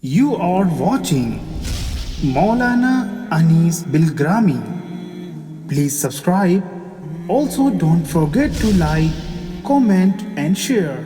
You are watching Maulana Anis Bilgrami. Please subscribe. Also, don't forget to like, comment, and share.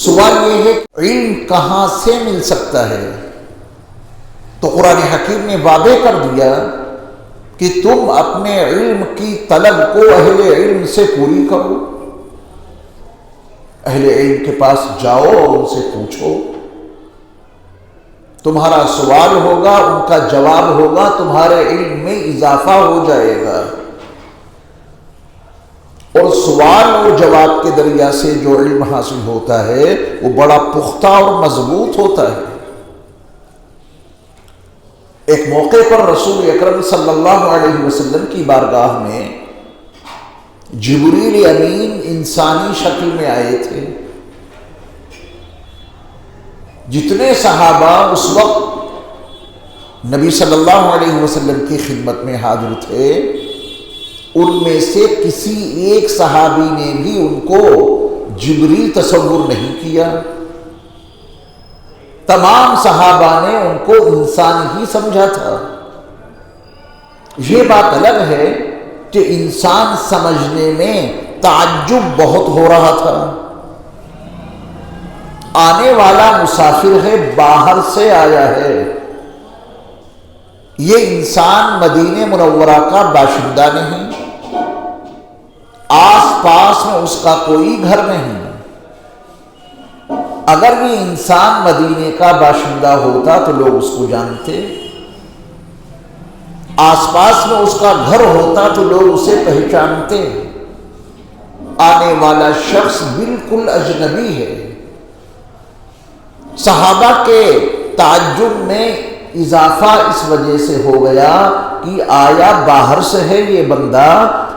سوال یہ ہے کہ علم کہاں سے مل سکتا ہے؟ تو قرآن حکیم نے واضح کر دیا کہ تم اپنے علم کی طلب کو اہل علم سے پوری کرو، اہل علم کے پاس جاؤ اور ان سے پوچھو، تمہارا سوال ہوگا، ان کا جواب ہوگا، تمہارے علم میں اضافہ ہو جائے گا، اور سوال اور جواب کے ذریعہ سے جو علم حاصل ہوتا ہے وہ بڑا پختہ اور مضبوط ہوتا ہے۔ ایک موقع پر رسول اکرم صلی اللہ علیہ وسلم کی بارگاہ میں جبریل امین انسانی شکل میں آئے تھے۔ جتنے صحابہ اس وقت نبی صلی اللہ علیہ وسلم کی خدمت میں حاضر تھے، ان میں سے کسی ایک صحابی نے بھی ان کو جبریل تصور نہیں کیا۔ تمام صحابہ نے ان کو انسان ہی سمجھا تھا۔ یہ بات الگ ہے کہ انسان سمجھنے میں تعجب بہت ہو رہا تھا۔ آنے والا مسافر ہے، باہر سے آیا ہے، یہ انسان مدینہ منورہ کا باشندہ نہیں، آس پاس میں اس کا کوئی گھر نہیں۔ اگر یہ انسان مدینے کا باشندہ ہوتا تو لوگ اس کو جانتے، آس پاس میں اس کا گھر ہوتا تو لوگ اسے پہچانتے۔ آنے والا شخص بالکل اجنبی ہے۔ صحابہ کے تعجب میں اضافہ اس وجہ سے ہو گیا کہ آیا باہر سے ہے یہ بندہ،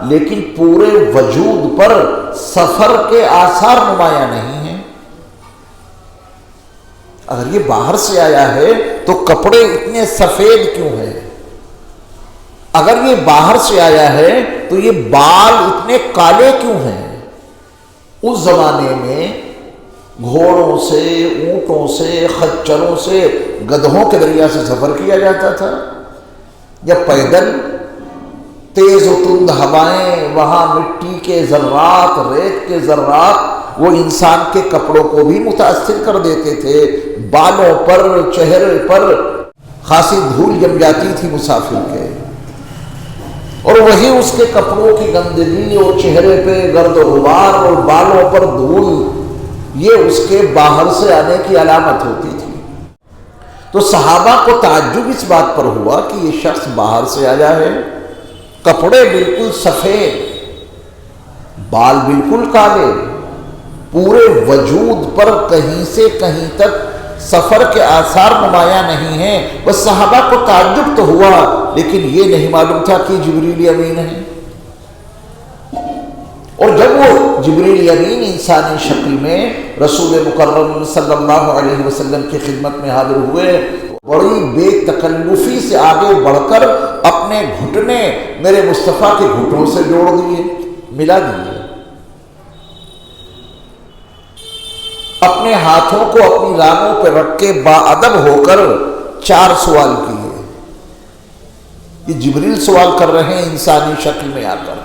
لیکن پورے وجود پر سفر کے آثار نمایاں نہیں ہیں۔ اگر یہ باہر سے آیا ہے تو کپڑے اتنے سفید کیوں ہیں؟ اگر یہ باہر سے آیا ہے تو یہ بال اتنے کالے کیوں ہیں؟ اس زمانے میں گھوڑوں سے، اونٹوں سے، خچروں سے، گدھوں کے ذریعہ سے سفر کیا جاتا تھا، یا پیدل تیز و تند ہوائیں، وہاں مٹی کے ذرات، ریت کے ذرات وہ انسان کے کپڑوں کو بھی متاثر کر دیتے تھے۔ بالوں پر، چہرے پر خاصی دھول جم جاتی تھی مسافر کے، اور وہی اس کے کپڑوں کی گندگی اور چہرے پہ گرد و غبار اور بالوں پر دھول، یہ اس کے باہر سے آنے کی علامت ہوتی تھی۔ تو صحابہ کو تعجب اس بات پر ہوا کہ یہ شخص باہر سے آیا ہے، کپڑے بالکل سفید، بال بالکل کالے، پورے وجود پر کہیں سے کہیں تک سفر کے آثار نمایاں نہیں ہیں۔ بس صحابہ کو تعجب تو ہوا، لیکن یہ نہیں معلوم تھا کہ جبریل امین ہے۔ اور جب وہ جبریل امین انسانی شکل میں رسول مکرم صلی اللہ علیہ وسلم کی خدمت میں حاضر ہوئے، بڑی بے تکلفی سے آگے بڑھ کر اپنے گھٹنے میرے مصطفیٰ کے گھٹنوں سے جوڑ دیے، ملا دیے، اپنے ہاتھوں کو اپنی رانوں پہ رکھ کے باادب ہو کر 4 سوال کیے۔ یہ جبریل سوال کر رہے ہیں انسانی شکل میں آ کر۔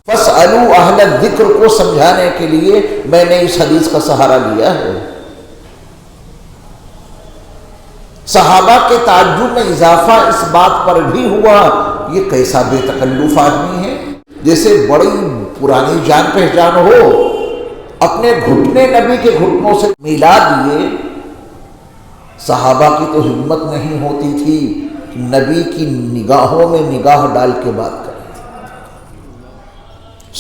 فَاسْأَلُوا أَهْلَ الذِّكْرِ کو سمجھانے کے لیے میں نے اس حدیث کا سہارا لیا ہے۔ صحابہ کے تعجب میں اضافہ اس بات پر بھی ہوا، یہ کیسا بے تکلف آدمی ہے، جیسے بڑی پرانی جان پہچان ہو، اپنے گھٹنے نبی کے گھٹنوں سے ملا دیے۔ صحابہ کی تو ہمت نہیں ہوتی تھی کہ نبی کی نگاہوں میں نگاہ ڈال کے بات کریں،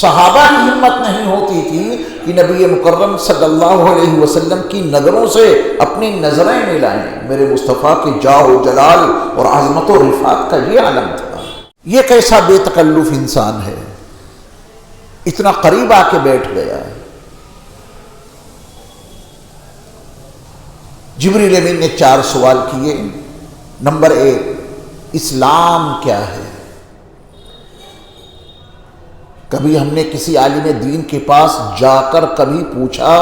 صحابہ کی ہمت نہیں ہوتی تھی کہ نبی مکرم صلی اللہ علیہ وسلم کی نظروں سے اپنی نظریں ملائیں۔ میرے مصطفیٰ کے جاہ و جلال اور عظمت و رفعت کا یہ عالم تھا۔ یہ کیسا بے تکلف انسان ہے، اتنا قریب آ کے بیٹھ گیا۔ جبریل امین نے 4 سوال کیے۔ نمبر 1، اسلام کیا ہے؟ کبھی ہم نے کسی عالم دین کے پاس جا کر کبھی پوچھا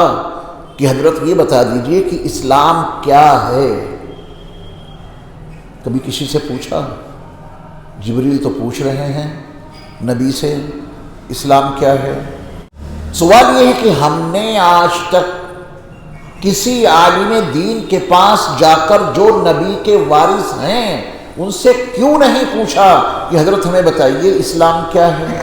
کہ حضرت یہ بتا دیجئے کہ اسلام کیا ہے؟ کبھی کسی سے پوچھا؟ جبریل تو پوچھ رہے ہیں نبی سے اسلام کیا ہے۔ سوال یہ ہے کہ ہم نے آج تک کسی عالم دین کے پاس جا کر جو نبی کے وارث ہیں ان سے کیوں نہیں پوچھا کہ حضرت ہمیں بتائیے اسلام کیا ہے؟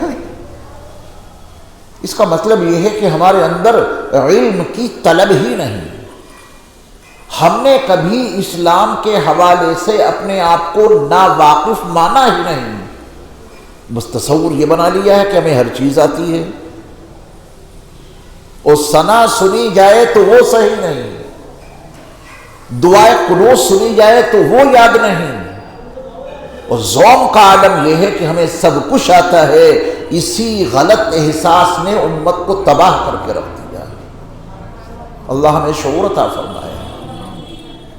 اس کا مطلب یہ ہے کہ ہمارے اندر علم کی طلب ہی نہیں، ہم نے کبھی اسلام کے حوالے سے اپنے آپ کو ناواقف مانا ہی نہیں، بس تصور یہ بنا لیا ہے کہ ہمیں ہر چیز آتی ہے، اور ثنا سنی جائے تو وہ صحیح نہیں، دعائے قنوت سنی جائے تو وہ یاد نہیں، اور ذوم کا عالم یہ ہے کہ ہمیں سب کچھ آتا ہے۔ اسی غلط احساس نے امت کو تباہ کر کے رکھ دیا۔ اللہ ہمیں شعور عطا فرمائے۔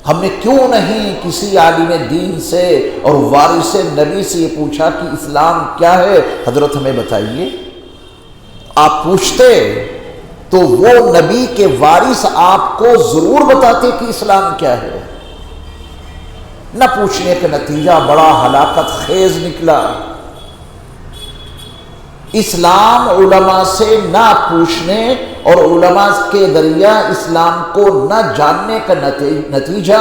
ہم نے کیوں نہیں کسی عالم دین سے اور وارث نبی سے یہ پوچھا کہ اسلام کیا ہے؟ حضرت ہمیں بتائیے۔ آپ پوچھتے تو وہ نبی کے وارث آپ کو ضرور بتاتے کہ اسلام کیا ہے۔ نہ پوچھنے کا نتیجہ بڑا ہلاکت خیز نکلا۔ اسلام علماء سے نہ پوچھنے اور علماء کے ذریعہ اسلام کو نہ جاننے کا نتیجہ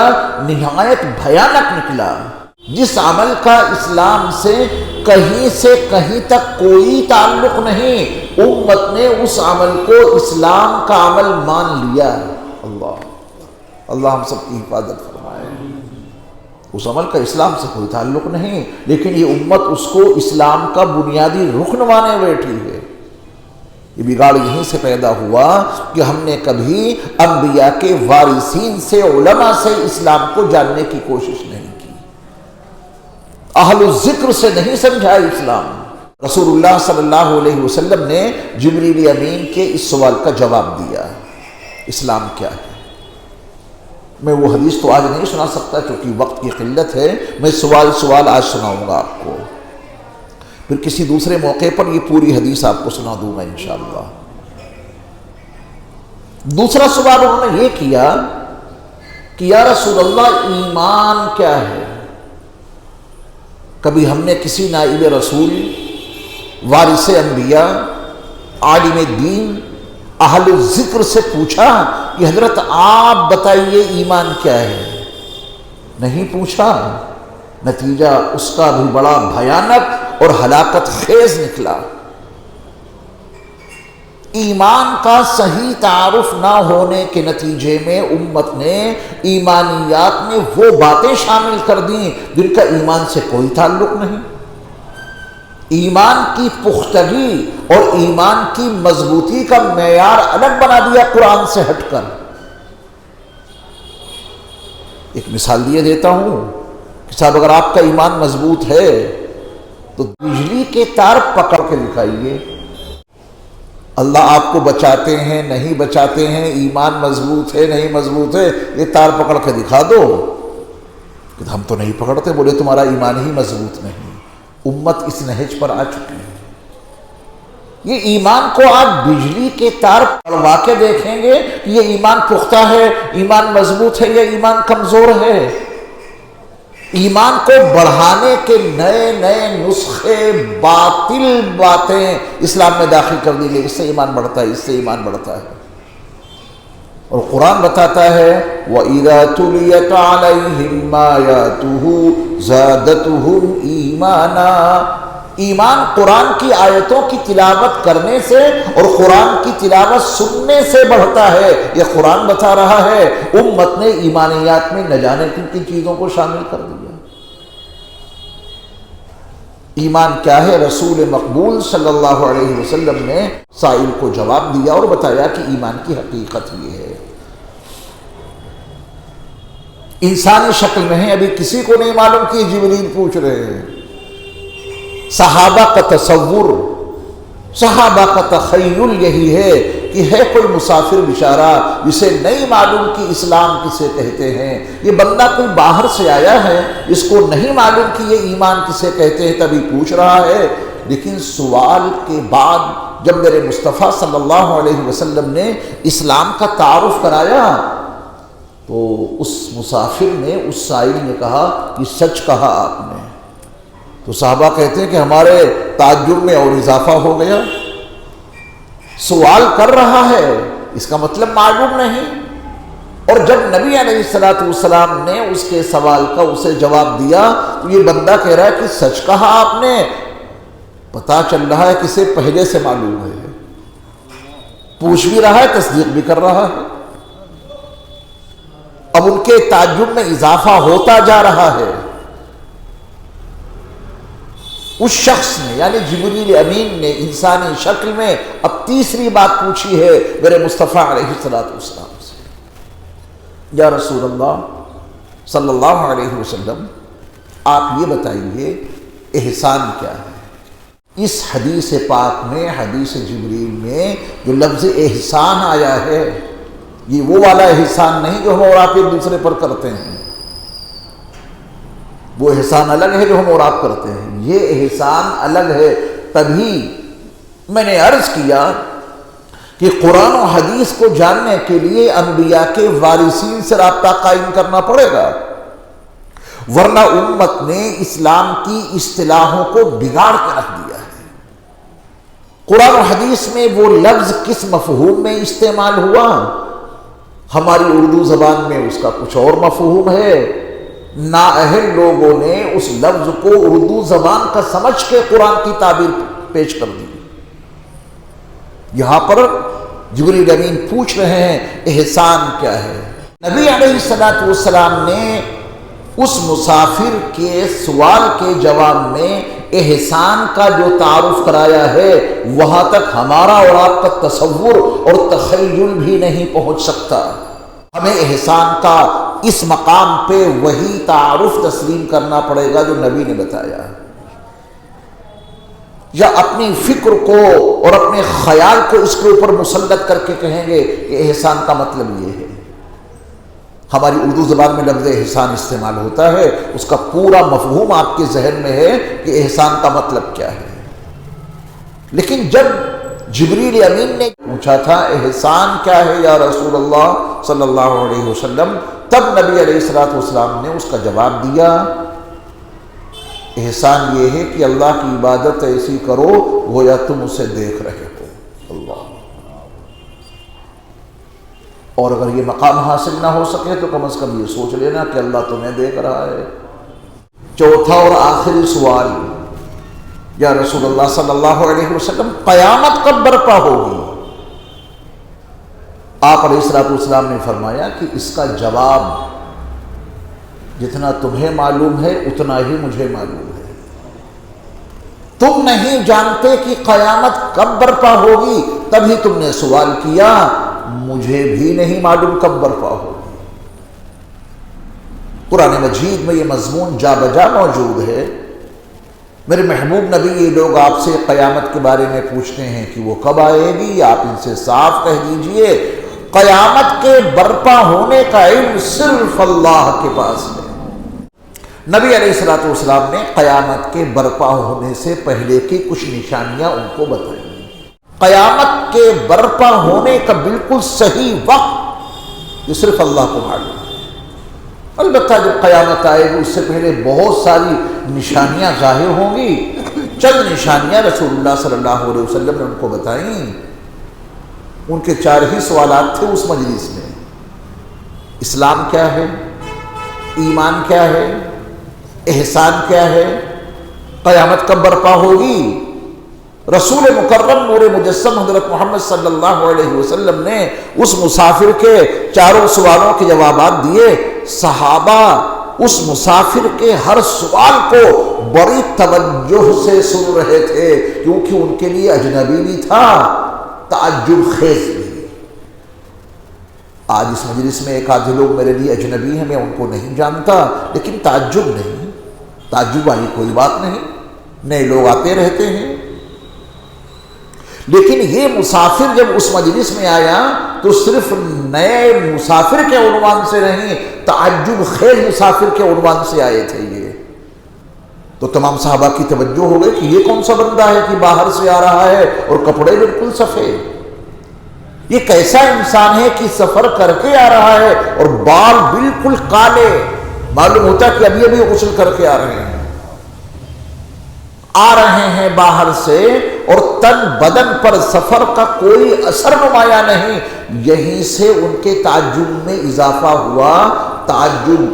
نہایت بھیانک نکلا۔ جس عمل کا اسلام سے کہیں تک کوئی تعلق نہیں، امت نے اس عمل کو اسلام کا عمل مان لیا۔ اللہ ہم سب کی حفاظت فرمائے۔ اس عمل کا اسلام سے کوئی تعلق نہیں، لیکن یہ امت اس کو اسلام کا بنیادی رکن مانے بیٹھی ہے۔ یہ بگاڑ یہیں سے پیدا ہوا کہ ہم نے کبھی انبیاء کے وارثین سے، علماء سے اسلام کو جاننے کی کوشش نہیں کی، اہل الذکر سے نہیں سمجھا اسلام۔ رسول اللہ صلی اللہ علیہ وسلم نے جبریل امین کے اس سوال کا جواب دیا، اسلام کیا ہے؟ میں وہ حدیث تو آج نہیں سنا سکتا کیونکہ وقت کی قلت ہے، میں سوال آج سناؤں گا آپ کو، پھر کسی دوسرے موقع پر یہ پوری حدیث آپ کو سنا دوں گا انشاءاللہ۔ دوسرا سوال انہوں نے یہ کیا کہ یا رسول اللہ ایمان کیا ہے؟ کبھی ہم نے کسی نائب رسول، وارث انبیاء، عالم دین، اہل ذکر سے پوچھا کہ حضرت آپ بتائیے ایمان کیا ہے؟ نہیں پوچھا۔ نتیجہ اس کا بھی بڑا بھیانک اور ہلاکت خیز نکلا۔ ایمان کا صحیح تعارف نہ ہونے کے نتیجے میں امت نے ایمانیات میں وہ باتیں شامل کر دیں جن کا ایمان سے کوئی تعلق نہیں۔ ایمان کی پختگی اور ایمان کی مضبوطی کا معیار الگ بنا دیا قرآن سے ہٹ کر۔ ایک مثال دیتا ہوں کہ صاحب اگر آپ کا ایمان مضبوط ہے تو بجلی کے تار پکڑ کے دکھائیے، اللہ آپ کو بچاتے ہیں نہیں بچاتے ہیں، ایمان مضبوط ہے نہیں مضبوط ہے، یہ تار پکڑ کے دکھا دو کہ ہم تو نہیں پکڑتے، بولے تمہارا ایمان ہی مضبوط نہیں۔ امت اس نہج پر آ چکی ہے۔ یہ ایمان کو آج بجلی کے تار پڑوا کے دیکھیں گے کہ یہ ایمان پختہ ہے، ایمان مضبوط ہے یا ایمان کمزور ہے۔ ایمان کو بڑھانے کے نئے نئے نسخے، باطل باتیں اسلام میں داخل کر دی گئی، اس سے ایمان بڑھتا ہے، اس سے ایمان بڑھتا ہے۔ اور قرآن بتاتا ہے وَإِذَا تُلِيَتْ عَلَيْهِمْ آيَاتُهُ زَادَتْهُمْ ایمانا۔ ایمان قرآن کی آیتوں کی تلاوت کرنے سے اور قرآن کی تلاوت سننے سے بڑھتا ہے۔ یہ قرآن بتا رہا ہے۔ امت نے ایمانیات میں نہ جانے کن چیزوں کو شامل کر دیا۔ ایمان کیا ہے؟ رسول مقبول صلی اللہ علیہ وسلم نے سائل کو جواب دیا اور بتایا کہ ایمان کی حقیقت یہ ہے۔ انسانی شکل میں ہے، ابھی کسی کو نہیں معلوم کہ جبریل پوچھ رہے ہیں۔ صحابہ کا تصور، صحابہ کا تخیل یہی ہے کہ ہے کوئی مسافر بیچارہ جسے نہیں معلوم کہ اسلام کسے کہتے ہیں، یہ بندہ کوئی باہر سے آیا ہے، اس کو نہیں معلوم کہ یہ ایمان کسے کہتے ہیں، تبھی پوچھ رہا ہے۔ لیکن سوال کے بعد جب میرے مصطفیٰ صلی اللہ علیہ وسلم نے اسلام کا تعارف کرایا تو اس مسافر نے، اس سائل نے کہا کہ سچ کہا آپ نے۔ تو صحابہ کہتے ہیں کہ ہمارے تعجب میں اور اضافہ ہو گیا۔ سوال کر رہا ہے، اس کا مطلب معلوم نہیں، اور جب نبی علیہ السلام نے اس کے سوال کا اسے جواب دیا تو یہ بندہ کہہ رہا ہے کہ سچ کہا آپ نے، پتا چل رہا ہے کہ اسے پہلے سے معلوم ہے، پوچھ بھی رہا ہے، تصدیق بھی کر رہا ہے۔ اب ان کے تعجب میں اضافہ ہوتا جا رہا ہے۔ اس شخص نے یعنی جبریل امین نے انسانی شکل میں اب تیسری بات پوچھی ہے میرے مصطفیٰ علیہ السلام سے، یا رسول اللہ صلی اللہ علیہ وسلم، آپ یہ بتائیے احسان کیا ہے؟ اس حدیث پاک میں، حدیث جبریل میں جو لفظ احسان آیا ہے، یہ وہ والا احسان نہیں جو ہم اور آپ ایک دوسرے پر کرتے ہیں، وہ احسان الگ ہے جو ہم اور آپ کرتے ہیں، یہ احسان الگ ہے۔ تبھی میں نے عرض کیا کہ قرآن و حدیث کو جاننے کے لیے انبیاء کے وارثین سے رابطہ قائم کرنا پڑے گا، ورنہ امت نے اسلام کی اصطلاحوں کو بگاڑ کے رکھ دیا ہے۔ قرآن و حدیث میں وہ لفظ کس مفہوم میں استعمال ہوا، ہماری اردو زبان میں اس کا کچھ اور مفہوم ہے۔ نااہل لوگوں نے اس لفظ کو اردو زبان کا سمجھ کے قرآن کی تعبیر پیش کر دی۔ یہاں پر جبریل امین پوچھ رہے ہیں احسان کیا ہے؟ نبی علیہ السلام نے اس مسافر کے سوال کے جواب میں احسان کا جو تعارف کرایا ہے، وہاں تک ہمارا اور آپ کا تصور اور تخیل بھی نہیں پہنچ سکتا۔ ہمیں احسان کا اس مقام پہ وہی تعارف تسلیم کرنا پڑے گا جو نبی نے بتایا، یا اپنی فکر کو اور اپنے خیال کو اس کے اوپر مسلط کر کے کہیں گے کہ احسان کا مطلب یہ ہے۔ ہماری اردو زبان میں لفظ احسان استعمال ہوتا ہے، اس کا پورا مفہوم آپ کے ذہن میں ہے کہ احسان کا مطلب کیا ہے، لیکن جب جبریل امین نے پوچھا تھا احسان کیا ہے یا رسول اللہ صلی اللہ علیہ وسلم، تب نبی علیہ السلام نے اس کا جواب دیا، احسان یہ ہے کہ اللہ کی عبادت ایسی کرو گویا تم اسے دیکھ رہے ہو، اللہ۔ اور اگر یہ مقام حاصل نہ ہو سکے تو کم از کم یہ سوچ لینا کہ اللہ تمہیں دیکھ رہا ہے۔ چوتھا اور آخری سوال، یا رسول اللہ صلی اللہ علیہ وسلم قیامت کب برپا ہوگی؟ آپ علیہ السلام نے فرمایا کہ اس کا جواب جتنا تمہیں معلوم ہے اتنا ہی مجھے معلوم ہے۔ تم نہیں جانتے کہ قیامت کب برپا ہوگی، تبھی تم نے سوال کیا، مجھے بھی نہیں معلوم کب برپا ہوگی۔ قرآن مجید میں یہ مضمون جا بجا موجود ہے۔ میرے محبوب نبی، یہ لوگ آپ سے قیامت کے بارے میں پوچھتے ہیں کہ وہ کب آئے گی، آپ ان سے صاف کہہ دیجئے قیامت کے برپا ہونے کا علم صرف اللہ کے پاس ہے۔ نبی علیہ السلام نے قیامت کے برپا ہونے سے پہلے کی کچھ نشانیاں ان کو بتائیں۔ قیامت کے برپا ہونے کا بالکل صحیح وقت یہ صرف اللہ کو معلوم ہے۔ البتہ جب قیامت آئے گی اس سے پہلے بہت ساری نشانیاں ظاہر ہوں گی۔ چند نشانیاں رسول اللہ صلی اللہ علیہ وسلم نے ان کو بتائیں۔ ان کے 4 ہی سوالات تھے اس مجلس میں۔ اسلام کیا ہے؟ ایمان کیا ہے؟ احسان کیا ہے؟ قیامت کب برپا ہوگی؟ رسول مکرم نور مجسم حضرت محمد صلی اللہ علیہ وسلم نے اس مسافر کے 4 سوالوں کے جوابات دیے۔ صحابہ اس مسافر کے ہر سوال کو بڑی توجہ سے سن رہے تھے، کیونکہ ان کے لیے اجنبی بھی تھا، تعجب خیز بھی۔ آج اس مجلس میں ایک آدھے لوگ میرے لیے اجنبی ہیں، میں ان کو نہیں جانتا، لیکن تعجب نہیں، تعجب والی کوئی بات نہیں، نئے لوگ آتے رہتے ہیں۔ لیکن یہ مسافر جب اس مجلس میں آیا تو صرف نئے مسافر کے عنوان سے نہیں، تعجب خیز مسافر کے عنوان سے آئے تھے یہ۔ تو تمام صحابہ کی توجہ ہو گئی کہ یہ کون سا بندہ ہے کہ باہر سے آ رہا ہے اور کپڑے بالکل سفید، یہ کیسا انسان ہے کہ سفر کر کے آ رہا ہے اور بال بالکل کالے، معلوم ہوتا کہ ابھی غسل کر کے آ رہے ہیں باہر سے اور تن بدن پر سفر کا کوئی اثر نمایاں نہیں۔ یہیں سے ان کے تعجب میں اضافہ ہوا، تعجب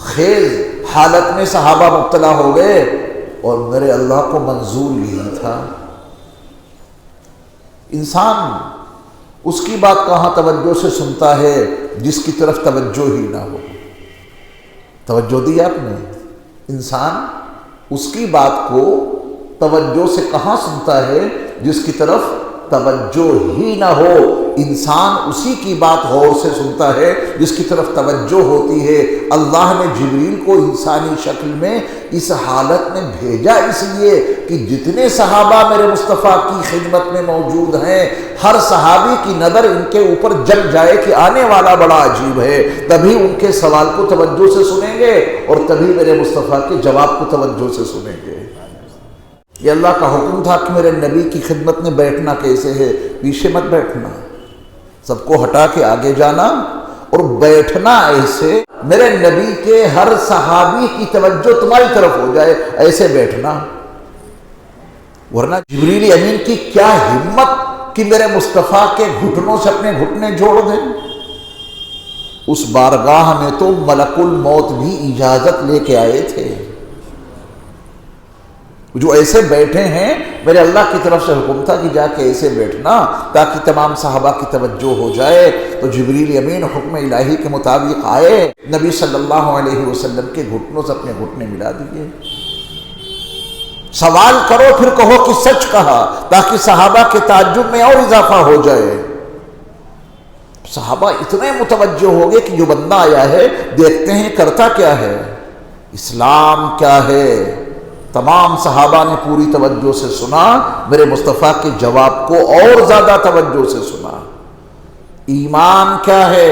خیز حالت میں صحابہ مبتلا ہو گئے، اور میرے اللہ کو منظور یہی تھا۔ انسان اس کی بات کہاں توجہ سے سنتا ہے جس کی طرف توجہ ہی نہ ہو۔ توجہ دی آپ نے؟ انسان اس کی بات کو توجہ سے کہاں سنتا ہے جس کی طرف توجہ ہی نہ ہو۔ انسان اسی کی بات غور سے سنتا ہے جس کی طرف توجہ ہوتی ہے۔ اللہ نے جبریل کو انسانی شکل میں اس حالت میں بھیجا اس لیے کہ جتنے صحابہ میرے مصطفیٰ کی خدمت میں موجود ہیں، ہر صحابی کی نظر ان کے اوپر جل جائے کہ آنے والا بڑا عجیب ہے، تبھی ان کے سوال کو توجہ سے سنیں گے اور تبھی میرے مصطفیٰ کے جواب کو توجہ سے سنیں گے۔ یہ اللہ کا حکم تھا کہ میرے نبی کی خدمت میں بیٹھنا کیسے ہے؟ پیچھے مت بیٹھنا، سب کو ہٹا کے آگے جانا اور بیٹھنا ایسے میرے نبی کے ہر صحابی کی توجہ تمہاری طرف ہو جائے، ایسے بیٹھنا۔ ورنہ جبریل امین کی کیا ہمت کہ میرے مصطفیٰ کے گھٹنوں سے اپنے گھٹنے جوڑ دیں۔ اس بارگاہ میں تو ملک الموت بھی اجازت لے کے آئے تھے۔ جو ایسے بیٹھے ہیں، میرے اللہ کی طرف سے حکم تھا کہ جا کے ایسے بیٹھنا تاکہ تمام صحابہ کی توجہ ہو جائے۔ تو جبریل امین حکم الہی کے مطابق آئے، نبی صلی اللہ علیہ وسلم کے گھٹنوں سے اپنے گھٹنے ملا دیے۔ سوال کرو پھر کہو کہ سچ کہا، تاکہ صحابہ کے تعجب میں اور اضافہ ہو جائے۔ صحابہ اتنے متوجہ ہو گئے کہ جو بندہ آیا ہے دیکھتے ہیں کرتا کیا ہے، اسلام کیا ہے۔ تمام صحابہ نے پوری توجہ سے سنا، میرے مصطفیٰ کے جواب کو اور زیادہ توجہ سے سنا۔ ایمان کیا ہے؟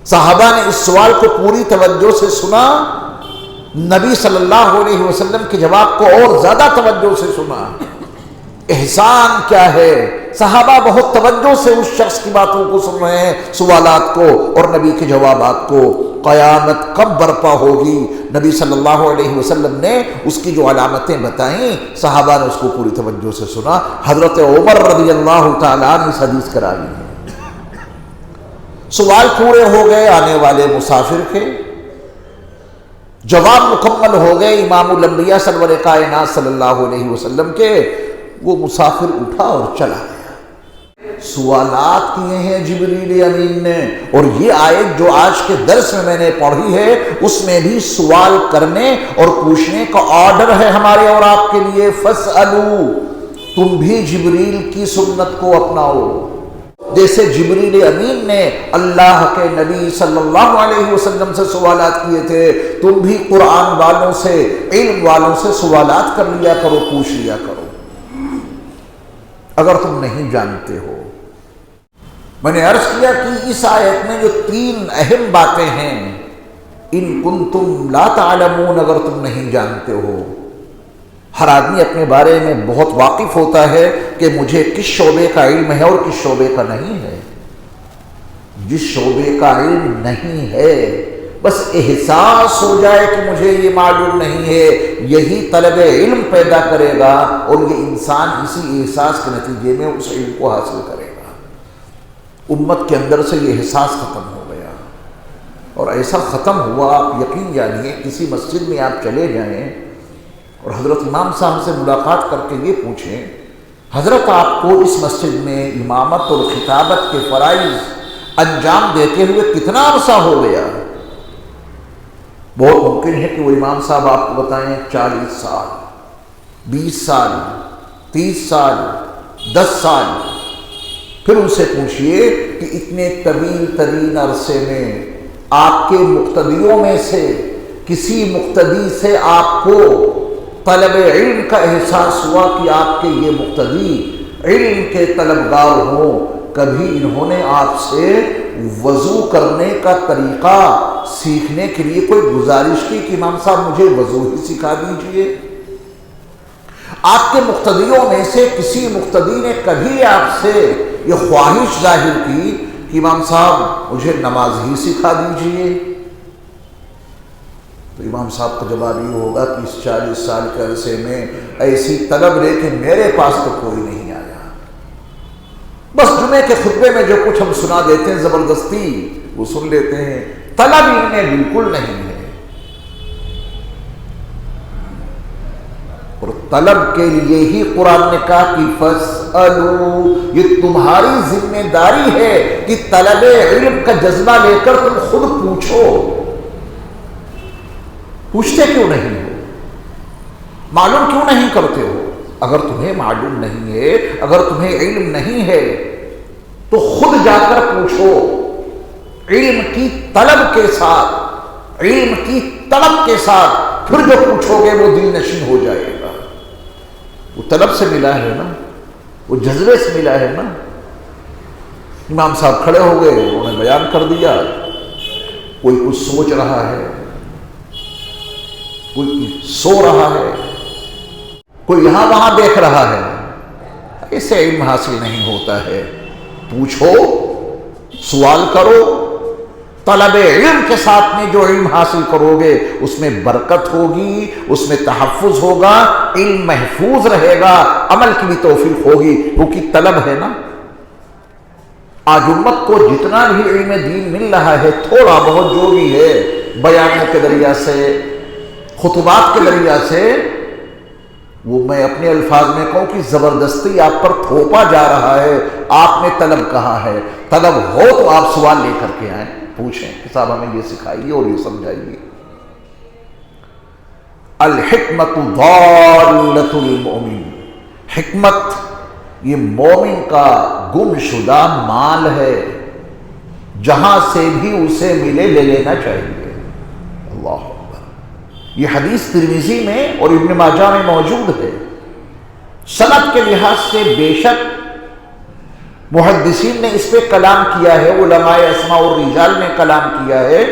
صحابہ نے اس سوال کو پوری توجہ سے سنا، نبی صلی اللہ علیہ وسلم کے جواب کو اور زیادہ توجہ سے سنا۔ احسان کیا ہے؟ صحابہ بہت توجہ سے اس شخص کی باتوں کو سن رہے ہیں، سوالات کو اور نبی کے جوابات کو۔ قیامت کب برپا ہوگی؟ نبی صلی اللہ علیہ وسلم نے اس کی جو علامتیں بتائیں، صحابہ نے اس کو پوری توجہ سے سنا۔ حضرت عمر رضی اللہ تعالیٰ عنہ اس حدیث کرا لی ہے۔ سوال پورے ہو گئے آنے والے مسافر کے، جواب مکمل ہو گئے امام الانبیاء سرور کائنات صلی اللہ علیہ وسلم کے۔ وہ مسافر اٹھا اور چلا گیا۔ سوالات کیے ہیں جبریل امین نے، اور یہ آیت جو آج کے درس میں نے پڑھی ہے اس میں بھی سوال کرنے اور پوچھنے کا آرڈر ہے ہمارے اور آپ کے لیے۔ فَاسْأَلُوا، تم بھی جبریل کی سنت کو اپناؤ۔ جیسے جبریل امین نے اللہ کے نبی صلی اللہ علیہ وسلم سے سوالات کیے تھے، تم بھی قرآن والوں سے، علم والوں سے سوالات کر لیا کرو، پوچھ لیا کرو اگر تم نہیں جانتے ہو۔ میں نے عرض کیا کہ اس آیت میں جو 3 اہم باتیں ہیں، ان کنتم لا تعلمون، اگر تم نہیں جانتے ہو۔ ہر آدمی اپنے بارے میں بہت واقف ہوتا ہے کہ مجھے کس شعبے کا علم ہے اور کس شعبے کا نہیں ہے۔ جس شعبے کا علم نہیں ہے بس احساس ہو جائے کہ مجھے یہ معلوم نہیں ہے، یہی طلب علم پیدا کرے گا، اور یہ انسان اسی احساس کے نتیجے میں اس علم کو حاصل کرے گا۔ امت کے اندر سے یہ احساس ختم ہو گیا، اور ایسا ختم ہوا، آپ یقین جانیے کسی مسجد میں آپ چلے جائیں اور حضرت امام صاحب سے ملاقات کر کے یہ پوچھیں، حضرت آپ کو اس مسجد میں امامت اور خطابت کے فرائض انجام دیتے ہوئے کتنا عرصہ ہو گیا؟ بہت ممکن ہے کہ وہ امام صاحب آپ کو بتائیں 40 سال، 20 سال، 30 سال، 10 سال۔ پھر ان سے پوچھئے کہ اتنے طویل ترین عرصے میں آپ کے مقتدیوں میں سے کسی مقتدی سے آپ کو طلب علم کا احساس ہوا کہ آپ کے یہ مقتدی علم کے طلبگار ہوں؟ کبھی انہوں نے آپ سے وضو کرنے کا طریقہ سیکھنے کے لیے کوئی گزارش کی کہ امام صاحب مجھے وضو ہی سکھا دیجئے؟ آپ کے مقتدیوں میں سے کسی مقتدی نے کبھی آپ سے یہ خواہش ظاہر کی کہ امام صاحب مجھے نماز ہی سکھا دیجئے؟ تو امام صاحب کا جواب یہ ہوگا کہ اس 40 سال کے عرصے میں ایسی طلب لے کہ میرے پاس تو کوئی نہیں آیا، بس جمعے کے خطبے میں جو کچھ ہم سنا دیتے ہیں زبردستی وہ سن لیتے ہیں، طلب انہیں بالکل نہیں ہے۔ اور طلب کے لیے ہی قرآن نے کہا کہ فَاسْأَلُوا، یہ تمہاری ذمہ داری ہے کہ طلب علم کا جذبہ لے کر تم خود پوچھو۔ پوچھتے کیوں نہیں ہو؟ معلوم کیوں نہیں کرتے ہو؟ اگر تمہیں معلوم نہیں ہے، اگر تمہیں علم نہیں ہے تو خود جا کر پوچھو، علم کی طلب کے ساتھ، علم کی طلب کے ساتھ پھر جو پوچھو گے وہ دل نشین ہو جائے گا۔ وہ طلب سے ملا ہے نا، وہ جذبے سے ملا ہے نا۔ امام صاحب کھڑے ہو گئے، انہوں نے بیان کر دیا، کوئی کچھ سوچ رہا ہے، کوئی سو رہا ہے، کوئی یہاں وہاں دیکھ رہا ہے، اسے علم حاصل نہیں ہوتا ہے۔ پوچھو، سوال کرو، طلب علم کے ساتھ میں جو علم حاصل کرو گے اس میں برکت ہوگی، اس میں تحفظ ہوگا، علم محفوظ رہے گا، عمل کی بھی توفیق ہوگی، کیونکہ طلب ہے نا۔ آج امت کو جتنا بھی علم دین مل رہا ہے، تھوڑا بہت جو بھی ہے، بیانوں کے ذریعہ سے، خطبات کے ذریعہ سے، وہ میں اپنے الفاظ میں کہوں کہ زبردستی آپ پر تھوپا جا رہا ہے۔ آپ نے طلب کہا ہے، طلب ہو تو آپ سوال لے کر کے آئیں، پوچھیں کہ صاحب ہمیں یہ سکھائیے اور یہ سمجھائیے۔ الحکمت ضالۃ المؤمن، حکمت یہ مومن کا گم شدہ مال ہے، جہاں سے بھی اسے ملے لے لینا چاہیے۔ اللہ اکبر۔ یہ حدیث ترمذی میں اور ابن ماجہ میں موجود ہے۔ سند کے لحاظ سے بے شک محدثین نے اس پہ کلام کیا ہے، علماء اسماء والرجال نے کلام کیا ہے،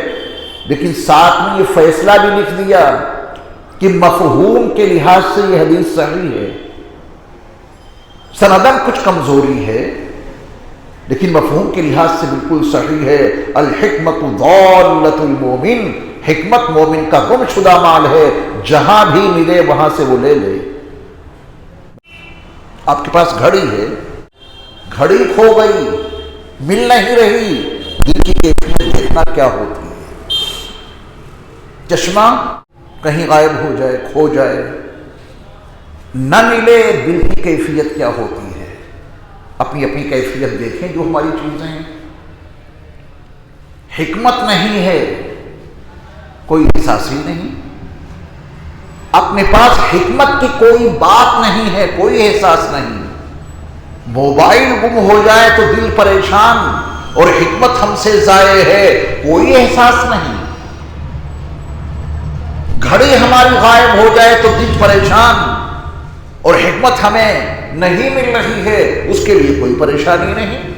لیکن ساتھ میں یہ فیصلہ بھی لکھ دیا کہ مفہوم کے لحاظ سے یہ حدیث صحیح ہے۔ سندن کچھ کمزوری ہے لیکن مفہوم کے لحاظ سے بالکل صحیح ہے۔ الحکمت ضالۃ المؤمن، حکمت مومن کا گم شدہ مال ہے، جہاں بھی ملے وہاں سے وہ لے لے۔ آپ کے پاس گھڑی ہے، گھڑی کھو گئی، مل نہیں رہی، دل کی کیفیت دیکھنا کیا ہوتی ہے۔ چشمہ کہیں غائب ہو جائے، کھو جائے، نہ ملے، دل کی کیفیت کیا ہوتی ہے۔ اپنی اپنی کیفیت دیکھیں جو ہماری چیزیں ہیں۔ حکمت نہیں ہے، کوئی احساس ہی نہیں، اپنے پاس حکمت کی کوئی بات نہیں ہے، کوئی احساس نہیں۔ موبائل گم ہو جائے تو دل پریشان، اور حکمت ہم سے ضائع ہے، کوئی احساس نہیں۔ گھڑی ہماری غائب ہو جائے تو دل پریشان، اور حکمت ہمیں نہیں مل رہی ہے، اس کے لیے کوئی پریشانی نہیں۔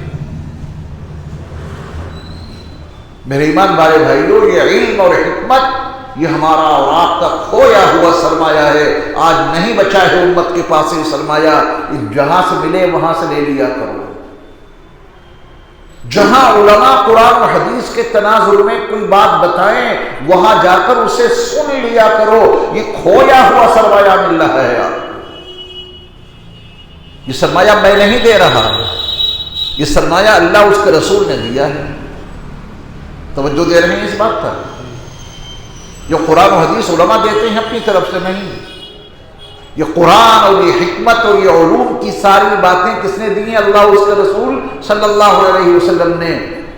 میرے ایمان والے بھائیوں، یہ علم اور حکمت یہ ہمارا اور آپ کا کھویا ہوا سرمایہ ہے۔ آج نہیں بچا ہے امت کے پاس یہ سرمایہ، جہاں سے ملے وہاں سے لے لیا کرو۔ جہاں علماء قرآن و حدیث کے تناظر میں کوئی بات بتائیں، وہاں جا کر اسے سن لیا کرو۔ یہ کھویا ہوا سرمایہ مل رہا ہے آپ کو۔ یہ سرمایہ میں نہیں دے رہا، یہ سرمایہ اللہ اس کے رسول نے دیا ہے۔ توجہ دے رہے ہیں اس بات پر؟ جو قرآن و حدیث علماء دیتے ہیں اپنی طرف سے نہیں، یہ قرآن اور یہ حکمت اور یہ علوم کی ساری باتیں کس نے دی ہیں؟ اللہ اس کے رسول صلی اللہ علیہ وسلم نے۔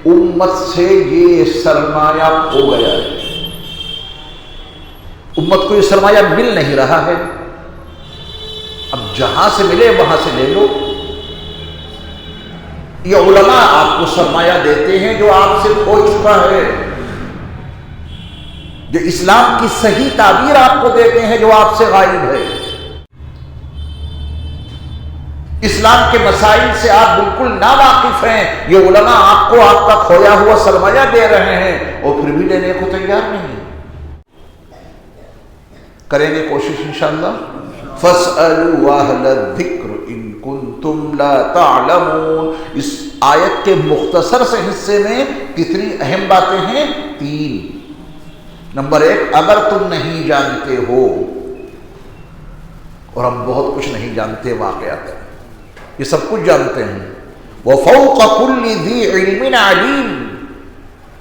امت سے یہ سرمایہ کھو گیا ہے، امت کو یہ سرمایہ مل نہیں رہا ہے۔ اب جہاں سے ملے وہاں سے لے لو۔ یہ علماء آپ کو سرمایہ دیتے ہیں جو آپ سے کھو چکا ہے، جو اسلام کی صحیح تعبیر آپ کو دیتے ہیں جو آپ سے غائب ہے۔ اسلام کے مسائل سے آپ بالکل ناواقف ہیں، یہ علماء آپ کو آپ کا کھویا ہوا سرمایہ دے رہے ہیں اور پھر بھی لینے کو تیار نہیں۔ کریں گے کوشش انشاءاللہ۔ فَاسْأَلُوا أَهْلَ الذِّكْرِ إِن كُنتُمْ لَا تَعْلَمُونَ۔ اس آیت کے مختصر سے حصے میں کتنی اہم باتیں ہیں؟ 3۔ نمبر 1، اگر تم نہیں جانتے ہو، اور ہم بہت کچھ نہیں جانتے واقعات، یہ سب کچھ جانتے ہیں، وَفَوْقَ كُلِّ ذِي عِلْمٍ عَلِيمٍ،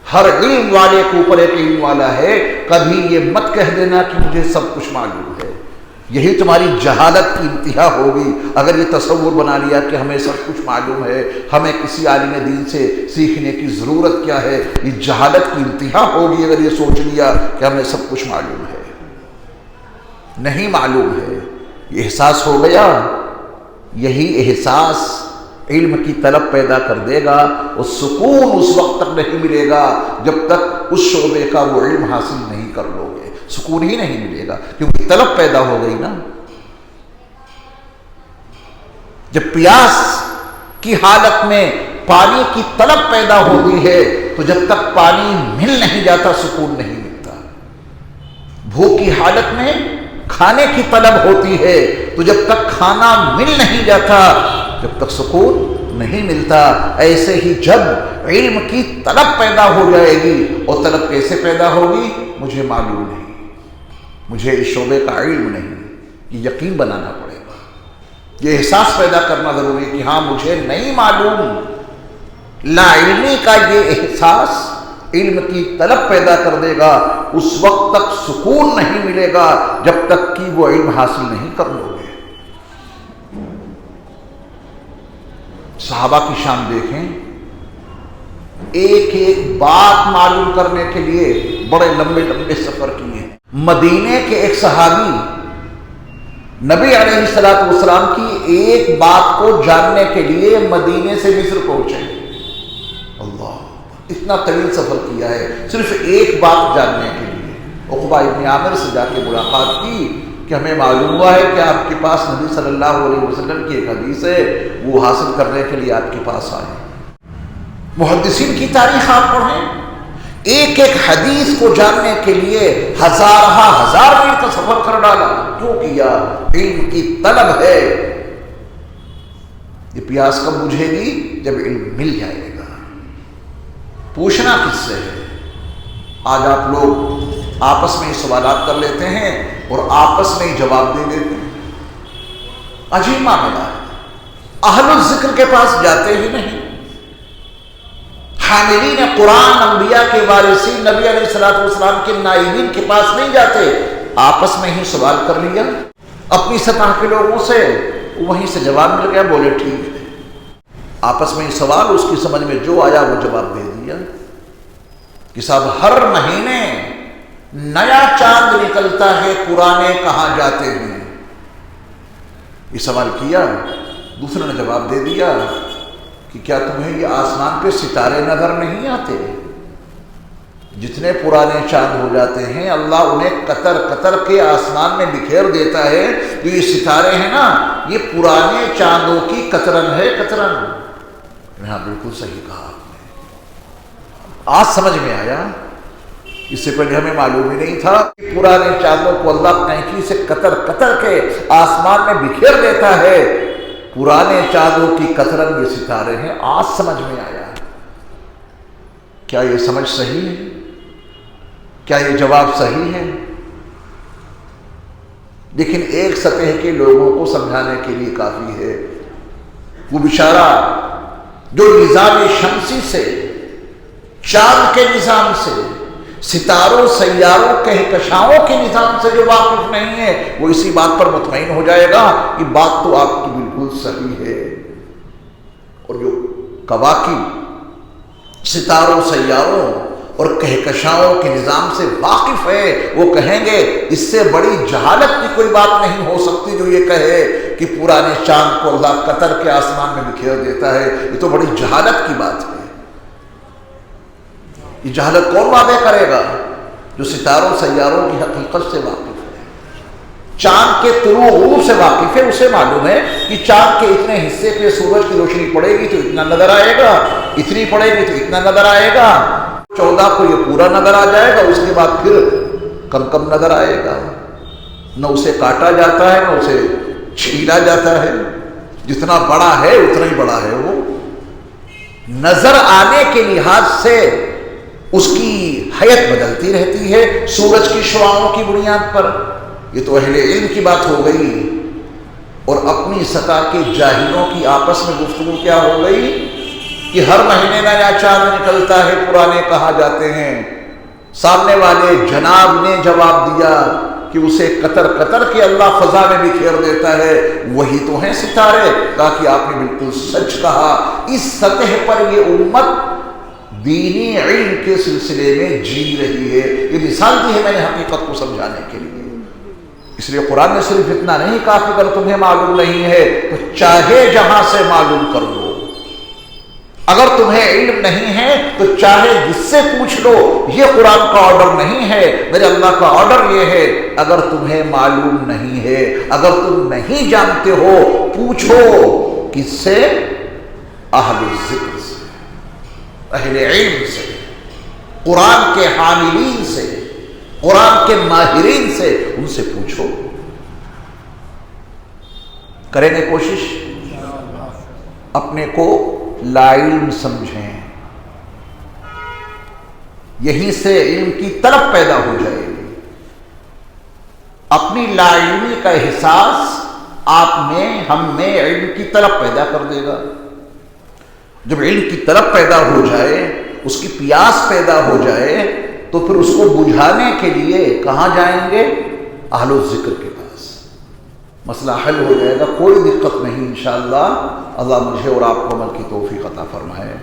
ہر علم والے کے اوپر ایک علم والا ہے، کبھی یہ مت کہہ دینا کہ مجھے سب کچھ معلوم ہے، یہی تمہاری جہالت کی انتہا ہوگی اگر یہ تصور بنا لیا کہ ہمیں سب کچھ معلوم ہے، ہمیں کسی عالم دین سے سیکھنے کی ضرورت کیا ہے، یہ جہالت کی انتہا ہوگی اگر یہ سوچ لیا کہ ہمیں سب کچھ معلوم ہے۔ نہیں معلوم ہے، یہ احساس ہو گیا، یہی احساس علم کی طلب پیدا کر دے گا، اور سکون اس وقت تک نہیں ملے گا جب تک اس شعبے کا وہ علم حاصل نہیں کر لو گے، سکون ہی نہیں ملے گا، کیونکہ طلب پیدا ہو گئی نا۔ جب پیاس کی حالت میں پانی کی طلب پیدا ہوتی ہے تو جب تک پانی مل نہیں جاتا سکون نہیں ملتا، بھوک کی حالت میں کھانے کی طلب ہوتی ہے تو جب تک کھانا مل نہیں جاتا جب تک سکون نہیں ملتا، ایسے ہی جب علم کی طلب پیدا ہو جائے گی، اور طلب کیسے پیدا ہوگی؟ مجھے معلوم نہیں، مجھے اس شعبے کا علم نہیں، یہ یقین بنانا پڑے گا، یہ احساس پیدا کرنا ضروری ہے کہ ہاں مجھے نہیں معلوم۔ لا علمی کا یہ احساس علم کی طلب پیدا کر دے گا، اس وقت تک سکون نہیں ملے گا جب تک کہ وہ علم حاصل نہیں کر لو گے۔ صحابہ کی شان دیکھیں، ایک ایک بات معلوم کرنے کے لیے بڑے لمبے لمبے سفر کیے ہیں۔ مدینے کے ایک صحابی نبی علیہ السلام کی ایک بات کو جاننے کے لیے مدینے سے مصر پہنچے، اللہ، اتنا طویل سفر کیا ہے صرف ایک بات جاننے کے لیے۔ عقبہ ابن عامر سے جا کے ملاقات کی کہ ہمیں معلوم ہوا ہے کہ آپ کے پاس نبی صلی اللہ علیہ وسلم کی ایک حدیث ہے، وہ حاصل کرنے کے لیے آپ کے پاس آئے۔ محدثین کی تاریخ آپ پڑھیں، ایک ایک حدیث کو جاننے کے لیے ہزار میل کا سفر کر ڈالا۔ کیوں کیا؟ علم کی طلب ہے۔ یہ پیاس کب بجھے گی؟ جب علم مل جائے گا۔ پوچھنا کس سے ہے؟ آج آپ لوگ آپس میں ہی سوالات کر لیتے ہیں اور آپس میں ہی جواب دے دیتے ہیں، عجیب معاملہ ہے۔ اہل الذکر کے پاس جاتے ہی نہیں، حاملین قرآن انبیاء کے وارثین نبی علیہ السلام کے نائبین کے پاس نہیں جاتے، آپس میں ہی سوال کر لیا اپنی سطح کے لوگوں سے، وہیں سے جواب مل گیا، بولے ٹھیک ہے۔ آپس میں ہی سوال، اس کی سمجھ میں جو آیا وہ جواب دے دیا کہ صاحب ہر مہینے نیا چاند نکلتا ہے، پرانے کہاں جاتے ہیں؟ یہ سوال کیا، دوسرے نے جواب دے دیا کہ کیا تمہیں یہ آسمان پہ ستارے نظر نہیں آتے؟ جتنے پرانے چاند ہو جاتے ہیں اللہ انہیں قطر قطر کے آسمان میں بکھیر دیتا ہے، جو یہ ستارے ہیں نا یہ پرانے چاندوں کی قطرن ہے، قطرن۔ ہاں بالکل صحیح کہا آپ نے، آج سمجھ میں آیا، اس سے پہلے ہمیں معلوم ہی نہیں تھا کہ پرانے چاندوں کو اللہ کینچی سے قطر قطر کے آسمان میں بکھیر دیتا ہے، پرانے چاندوں کی قطرن یہ ستارے ہیں، آج سمجھ میں آیا۔ کیا یہ سمجھ صحیح ہے؟ کیا یہ جواب صحیح ہے؟ لیکن ایک سطح کے لوگوں کو سمجھانے کے لیے کافی ہے، وہ بیچارہ جو نظام شمسی سے، چاند کے نظام سے، ستاروں سیاروں کہکشاؤں کے نظام سے جو واقف نہیں ہے، وہ اسی بات پر مطمئن ہو جائے گا کہ بات تو آپ کی بالکل صحیح ہے۔ اور جو کواکب ستاروں سیاروں اور کہکشاؤں کے نظام سے واقف ہے، وہ کہیں گے اس سے بڑی جہالت کی کوئی بات نہیں ہو سکتی جو یہ کہے کہ پرانے چاند کو اللہ قطر کے آسمان میں بکھیر دیتا ہے، یہ تو بڑی جہالت کی بات ہے۔ یہ جہالت کون واضح کرے گا؟ جو ستاروں سیاروں کی حقیقت سے واقف ہے، چاند کے طلوع غروب سے واقف ہے، اسے معلوم ہے کہ چاند کے اتنے حصے پہ سورج کی روشنی پڑے گی تو اتنا نظر آئے گا، اتنی پڑے گی تو اتنا نظر آئے گا، 14 کو یہ پورا نظر آ جائے گا، اس کے بعد پھر کم کم نظر آئے گا، نہ اسے کاٹا جاتا ہے نہ اسے چھیلا جاتا ہے، جتنا بڑا ہے اتنا ہی بڑا ہے۔ وہ نظر آنے کے لحاظ سے اس کی حیت بدلتی رہتی ہے سورج کی شعاعوں کی بنیاد پر. یہ تو اہل علم کی بات ہو گئی. اور اپنی سطح کے جاہلوں کی آپس میں گفتگو کیا ہو گئی کہ ہر مہینے نیا چاند نکلتا ہے پرانے کہا جاتے ہیں. سامنے والے جناب نے جواب دیا کہ اسے قطر قطر کے اللہ فضا میں بکھیر دیتا ہے، وہی تو ہیں ستارے. کہا کہ آپ نے بالکل سچ کہا. اس سطح پر یہ امت دینی علم کے سلسلے میں جی رہی ہے. یہ مثال دی ہے میں نے حقیقت کو سمجھانے کے لیے. اس لیے قرآن نے صرف اتنا نہیں کہا کہ اگر تمہیں معلوم نہیں ہے تو چاہے جہاں سے معلوم کر لو. اگر تمہیں علم نہیں ہے تو چاہے جس سے پوچھ لو. یہ قرآن کا آرڈر نہیں ہے، میرے اللہ کا آرڈر یہ ہے اگر تمہیں معلوم نہیں ہے، اگر تم نہیں جانتے ہو، پوچھو. کس سے؟ اہل ذکر سے، اہل علم سے، قرآن کے حاملین سے، قرآن کے ماہرین سے. ان سے پوچھو. کریں گے کوشش اپنے کو لا علم سمجھیں. یہیں سے علم کی طلب پیدا ہو جائے گی. اپنی لا علمی کا احساس آپ میں، ہم میں علم کی طلب پیدا کر دے گا. جب علم کی طلب پیدا ہو جائے، اس کی پیاس پیدا ہو جائے، تو پھر اس کو بجھانے کے لیے کہاں جائیں گے؟ اہل الذکر کے پاس. مسئلہ حل ہو جائے گا، کوئی دقت نہیں انشاءاللہ. اللہ مجھے اور آپ کو عمل کی توفیق عطا فرمائے.